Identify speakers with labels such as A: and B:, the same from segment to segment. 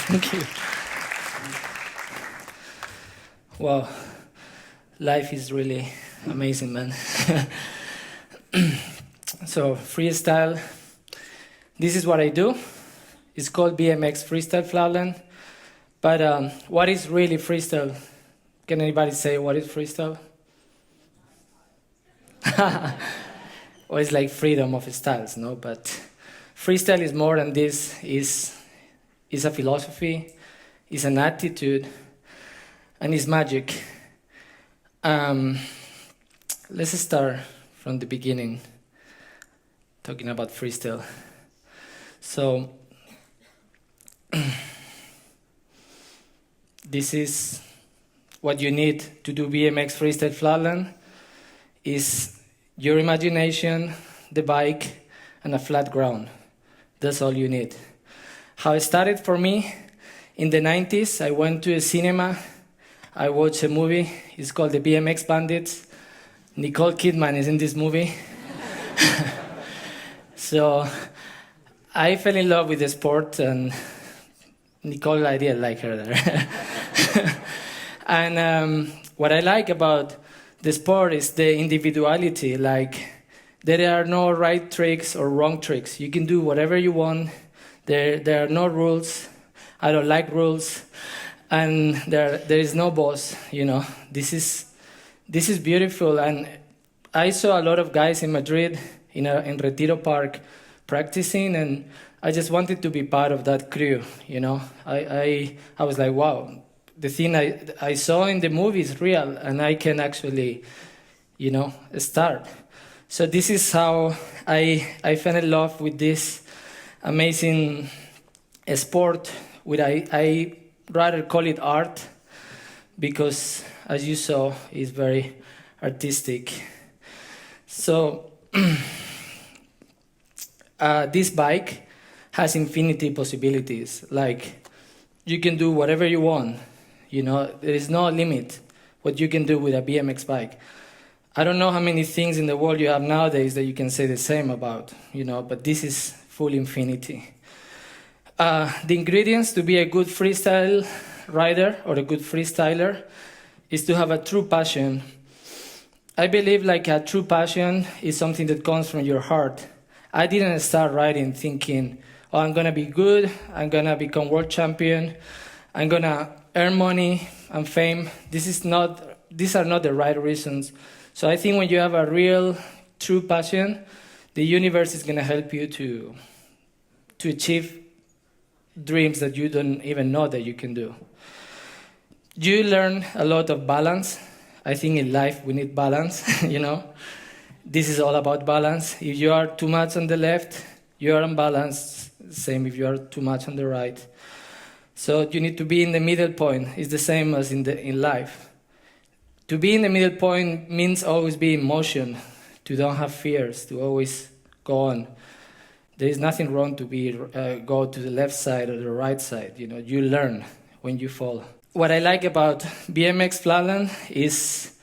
A: Thank you. Wow, life is really amazing, man. So freestyle, this is what I do. It's called BMX Freestyle Flatland. But what is really freestyle? Can anybody say what is freestyle? or it's like freedom of styles, no? But freestyle is more than this. Is a philosophy, is an attitude, and is magic. Let's start from the beginning, talking about freestyle. So, this is what you need to do BMX freestyle flatland, is your imagination, the bike, and a flat ground. That's all you need. How it started for me, in the 90s, I went to a cinema, I watched a movie, it's called The BMX Bandits. Nicole Kidman is in this movie. So I fell in love with the sport, and Nicole, I didn't like her there. And what I like about the sport is the individuality. Like, there are no right tricks or wrong tricks. You can do whatever you want. There are no rules. I don't like rules. And there is no boss, you know. This is beautiful. And I saw a lot of guys in Madrid, in Retiro Park, practicing, and I just wanted to be part of that crew, you know. I was like, wow, the thing I saw in the movie is real, and I can actually, you know, start. So this is how I fell in love with this amazing sport, which I rather call it art, because as you saw, it's very artistic. So this bike has infinity possibilities. Like, you can do whatever you want. You know, there is no limit what you can do with a BMX bike. I don't know how many things in the world you have nowadays that you can say the same about, you know, but this is full infinity. The ingredients to be a good freestyle rider or a good freestyler is to have a true passion. I believe like a true passion is something that comes from your heart. I didn't start riding thinking, oh, I'm going to be good, I'm going to become world champion, I'm going to earn money and fame. These are not the right reasons. So I think when you have a real, true passion, the universe is going to help you to achieve dreams that you don't even know that you can do. You learn a lot of balance. I think in life we need balance, you know. This is all about balance. If you are too much on the left, you are unbalanced. Same if you are too much on the right. So you need to be in the middle point. It's the same as in life. To be in the middle point means always be in motion, to don't have fears, to always go on. There is nothing wrong to go to the left side or the right side. You know, you learn when you fall. What I like about BMX flatland is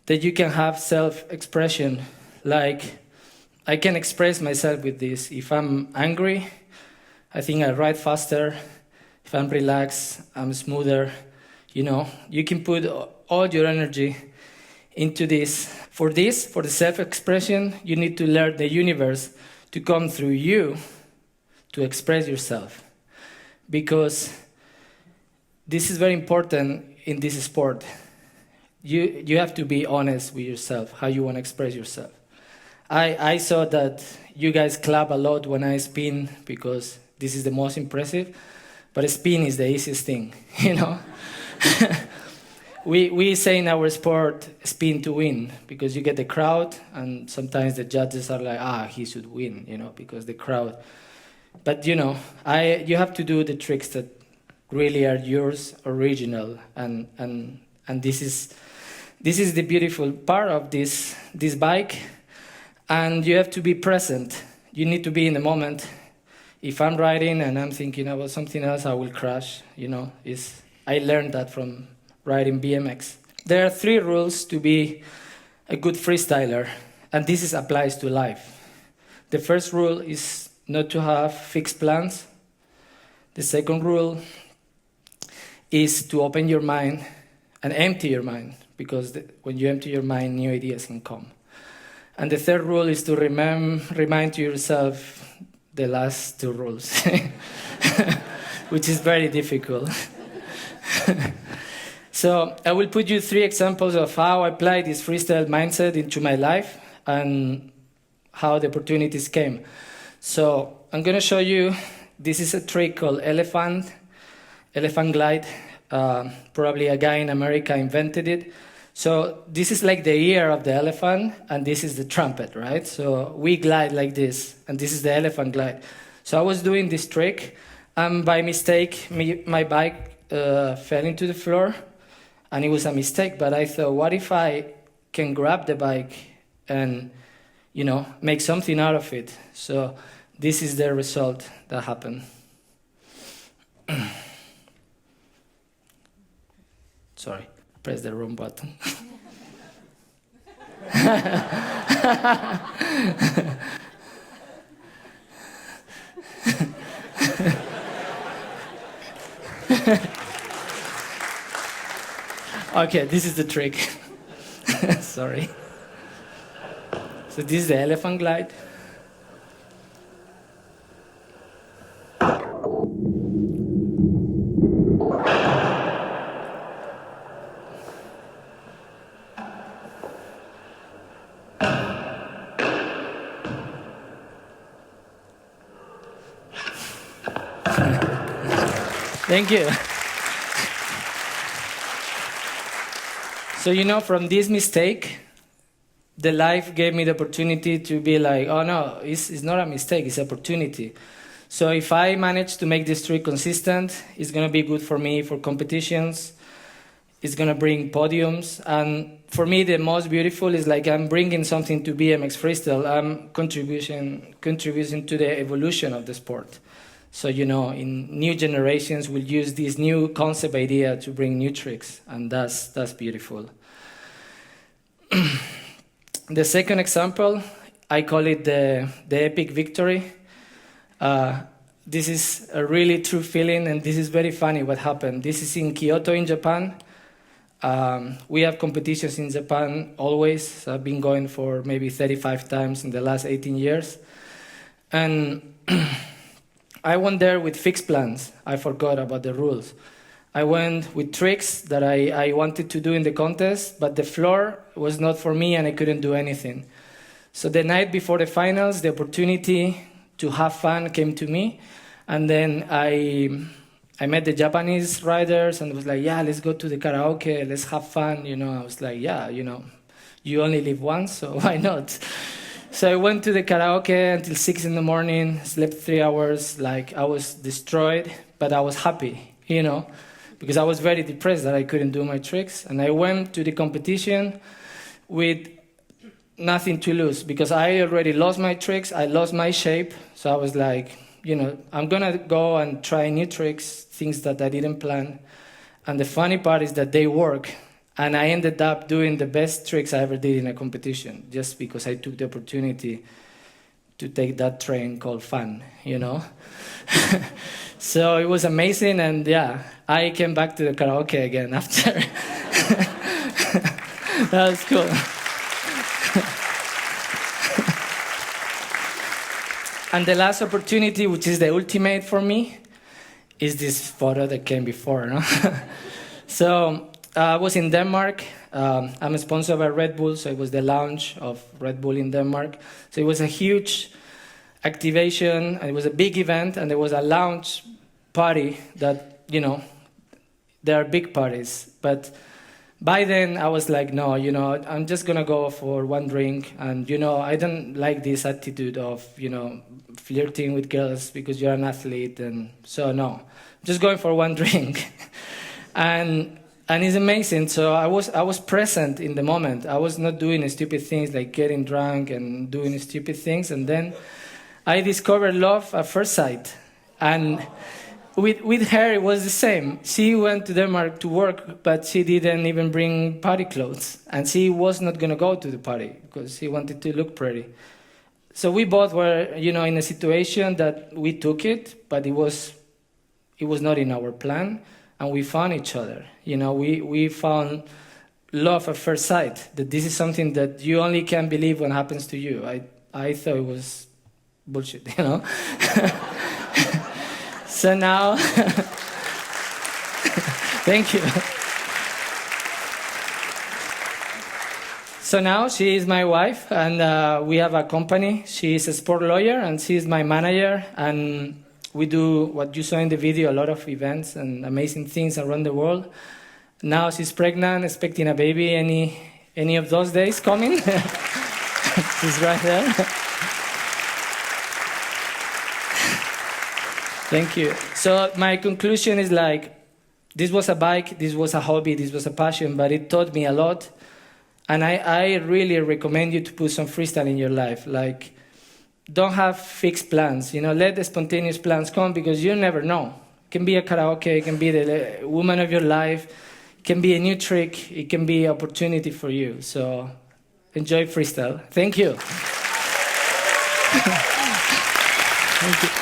A: that you can have self-expression. Like, I can express myself with this. If I'm angry, I think I ride faster. If I'm relaxed, I'm smoother. You know, you can put all your energy into this. For the self-expression, you need to learn the universe to come through you to express yourself. Because this is very important in this sport. You have to be honest with yourself, how you want to express yourself. I saw that you guys clap a lot when I spin, because this is the most impressive, but spin is the easiest thing, you know? We say in our sport, spin to win, because you get the crowd, and sometimes the judges are like, he should win, you know, because the crowd. But, you know, you have to do the tricks that really are yours, original, and this is the beautiful part of this bike. And you have to be present. You need to be in the moment. If I'm riding and I'm thinking about something else, I will crash. You know, I learned that from riding BMX. There are 3 rules to be a good freestyler, and this applies to life. The first rule is not to have fixed plans. The second rule is to open your mind and empty your mind, because when you empty your mind, new ideas can come. And the third rule is to remind yourself the last 2 rules, which is very difficult. So I will put you 3 examples of how I apply this freestyle mindset into my life, and how the opportunities came. So I'm going to show you, this is a trick called elephant glide. Probably a guy in America invented it. So this is like the ear of the elephant, and this is the trumpet, right? So we glide like this, and this is the elephant glide. So I was doing this trick, and by mistake, my bike fell into the floor, and it was a mistake. But I thought, what if I can grab the bike and, make something out of it? So this is the result that happened. Sorry, press the wrong button. Okay, this is the trick. Sorry. So this is the elephant glide. Thank you. So, from this mistake, the life gave me the opportunity to be like, oh no, it's not a mistake, it's an opportunity. So if I manage to make this trick consistent, it's going to be good for me for competitions. It's going to bring podiums. And for me, the most beautiful is like I'm bringing something to BMX Freestyle. I'm contributing to the evolution of the sport. So, in new generations, we'll use this new concept idea to bring new tricks, and that's beautiful. The second example, I call it the epic victory. This is a really true feeling, and this is very funny what happened. This is in Kyoto, in Japan. We have competitions in Japan always. So I've been going for maybe 35 times in the last 18 years. And I went there with fixed plans. I forgot about the rules. I went with tricks that I wanted to do in the contest, but the floor was not for me and I couldn't do anything. So the night before the finals, the opportunity to have fun came to me. And then I met the Japanese riders and was like, yeah, let's go to the karaoke, let's have fun. I was like, yeah, you only live once, so why not? So I went to the karaoke until 6 in the morning, slept 3 hours, like I was destroyed, but I was happy, because I was very depressed that I couldn't do my tricks. And I went to the competition with nothing to lose, because I already lost my tricks, I lost my shape. So I was like, I'm going to go and try new tricks, things that I didn't plan. And the funny part is that they work. And I ended up doing the best tricks I ever did in a competition, just because I took the opportunity to take that train called fun, So it was amazing, and yeah, I came back to the karaoke again after. That was cool. And the last opportunity, which is the ultimate for me, is this photo that came before. So I was in Denmark. I'm sponsored by Red Bull, so it was the launch of Red Bull in Denmark. So it was a huge activation, and it was a big event, and there was a launch party that, there are big parties. But by then, I was like, no, I'm just going to go for one drink. And, I don't like this attitude of, flirting with girls because you're an athlete. And so, no, just going for one drink. And it's amazing. So I was present in the moment. I was not doing stupid things like getting drunk and doing stupid things. And then I discovered love at first sight. And with her, it was the same. She went to Denmark to work, but she didn't even bring party clothes. And she was not going to go to the party because she wanted to look pretty. So we both were, in a situation that we took it, but it was not in our plan. And we found each other. We found love at first sight. That this is something that you only can believe when it happens to you. I thought it was bullshit, So now, thank you. So now she is my wife, and we have a company. She is a sport lawyer, and she is my manager. And we do what you saw in the video, a lot of events and amazing things around the world. Now she's pregnant, expecting a baby any of those days coming. She's right there. Thank you. So my conclusion is like, this was a bike, this was a hobby, this was a passion, but it taught me a lot. And I really recommend you to put some freestyle in your life. Like, don't have fixed plans. Let the spontaneous plans come, because you never know. It can be a karaoke, it can be the woman of your life, it can be a new trick, it can be an opportunity for you. So enjoy freestyle. Thank you. Thank you.